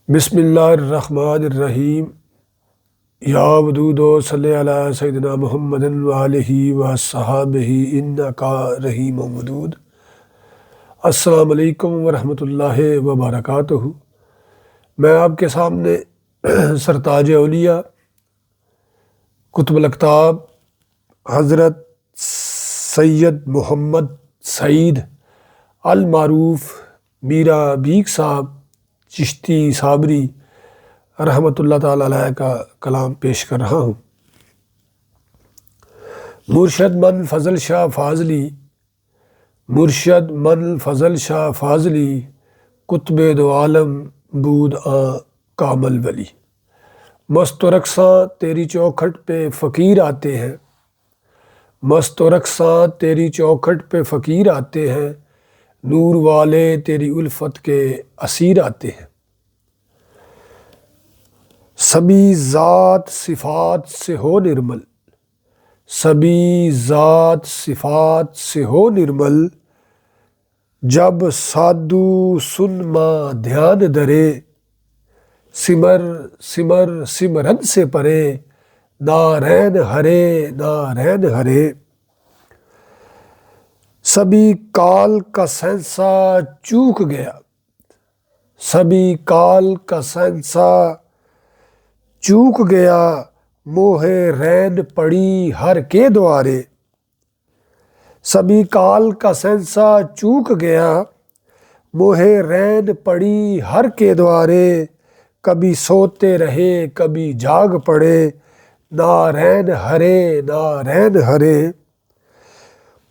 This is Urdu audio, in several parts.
بسم اللہ الرحمن الرحیم یا ودود صلی علی سیدنا محمد وآلہ وصحابہ انکا رحیم ودود۔ السلام علیکم ورحمۃ اللہ وبرکاتہ۔ میں آپ کے سامنے سرتاج اولیاء قطب الاقطاب حضرت سید محمد سعید المعروف میرا بیگ صاحب چشتی صابری رحمۃ اللہ تعالیٰ علیہ کا کلام پیش کر رہا ہوں۔ مرشد من فضل شاہ فاضلی، مرشد من فضل شاہ فاضلی، قطب دو عالم بود کامل ولی۔ مست و رقصاں تیری چوکھٹ پہ فقیر آتے ہیں، مست و رقصاں تیری چوکھٹ پہ فقیر آتے ہیں، نور والے تیری الفت کے اسیر آتے ہیں۔ سبھی ذات صفات سے ہو نرمل، سبھی ذات صفات سے ہو نرمل، جب سادھو سن ماں دھیان دھرے، سمر سمر سمرن سے پرے، نارین ہرے نارین ہرے۔ سبھی کال کا سینسا چوک گیا، سبھی کال کا سینسا چوک گیا، موہ رین پڑی ہر کے دوارے۔ سبھی کال کا سینسا چوک گیا، موہ رین پڑی ہر کے دوارے، کبھی سوتے رہے کبھی جاگ پڑے، نارین ہرے نارین ہرے۔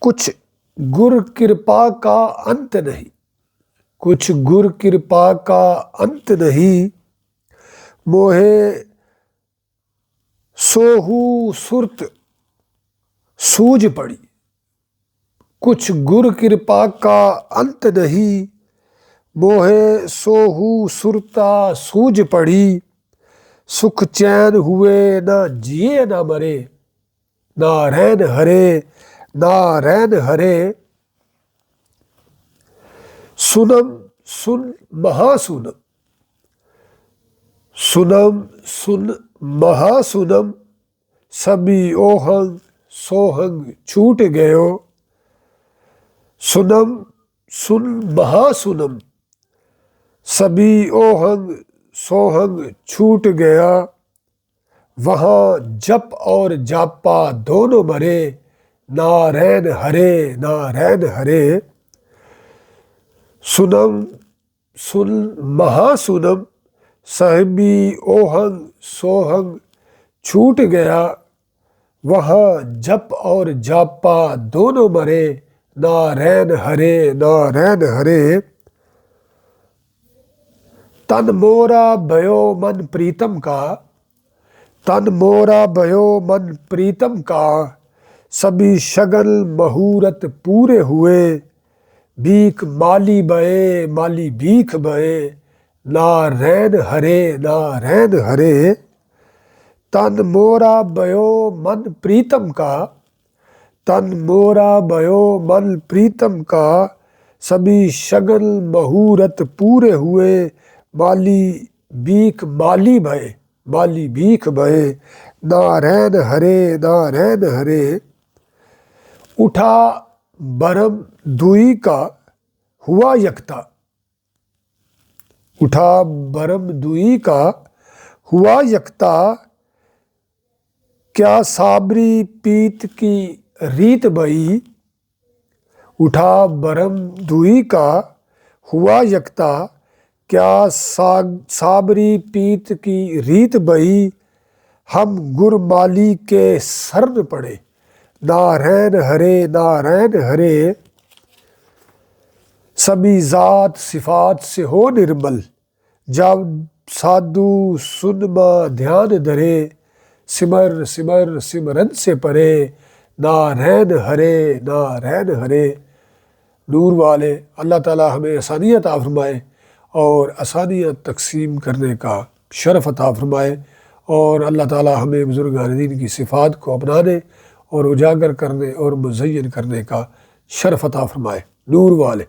کچھ گر کرپا کا انت نہیں، کچھ گر کرپا کا انت نہیں، موہ سوہو صورت سوج پڑی۔ کچھ گر کرپا کا انت نہیں، موہ سوہو صورتا سوج پڑی، سکھ چین ہوئے نہ جیے نہ مرے، نارین ہرے نارین ہرے۔ سنم سن مہا سنم، سنم سن مہا سنم، سبھی اوہنگ سوہنگ چھوٹ گئیو۔ سنم سن مہا سنم، سبھی اوہنگ سوہنگ چھوٹ گیا، وہاں جپ اور جاپا دونوں مرے، نارین ہرے نارین ہرے۔ سنم سن مہا سنم، سبھی اوہنگ سوہنگ چھوٹ گیا، وہاں جپ اور جاپا دونوں مرے، نارین ہرے نارین ہرے۔ تن مورا بھیو من پریتم کا، تن مورا بھیو من پریتم کا، سبھی شگل مہورت پورے ہوئے، بھیک مالی بھئے مالی بھیک بھئے، نارین ہرے نارین ہرے۔ تن مورا بھیو من پریتم کا، تن مورا بھیو من پریتم کا، سبھی شگل مہورت پورے ہوئے، مالی بھیک مالی بھئے مالی بھیک بھئے، نارین ہرے نارین ہرے۔ اٹھا برہم دوئی کا ہوا یکتا، اٹھا برہم دوئی کا ہوا یکتا، کیا صابری پیت کی ریت بئی۔ اٹھا برہم دوئی کا ہوا یکتا، کیا صابری پیت کی ریت بئی، ہم گر مالی کے سرن پڑے، نارین ہرے نارین ہرے۔ سبھی ذات صفات سے ہو نرمل، جب سادھو سن ماں دھیان دھرے، سمر سمر سمرن سے پرے، نارین ہرے نارین ہرے۔ نور والے اللہ تعالیٰ ہمیں آسانیاں عطا فرمائے اور آسانیاں تقسیم کرنے کا شرف عطا فرمائے، اور اللہ تعالیٰ ہمیں بزرگان دین کی صفات کو اپنانے اور اجاگر کرنے اور مزین کرنے کا شرف عطا فرمائے۔ نور والے۔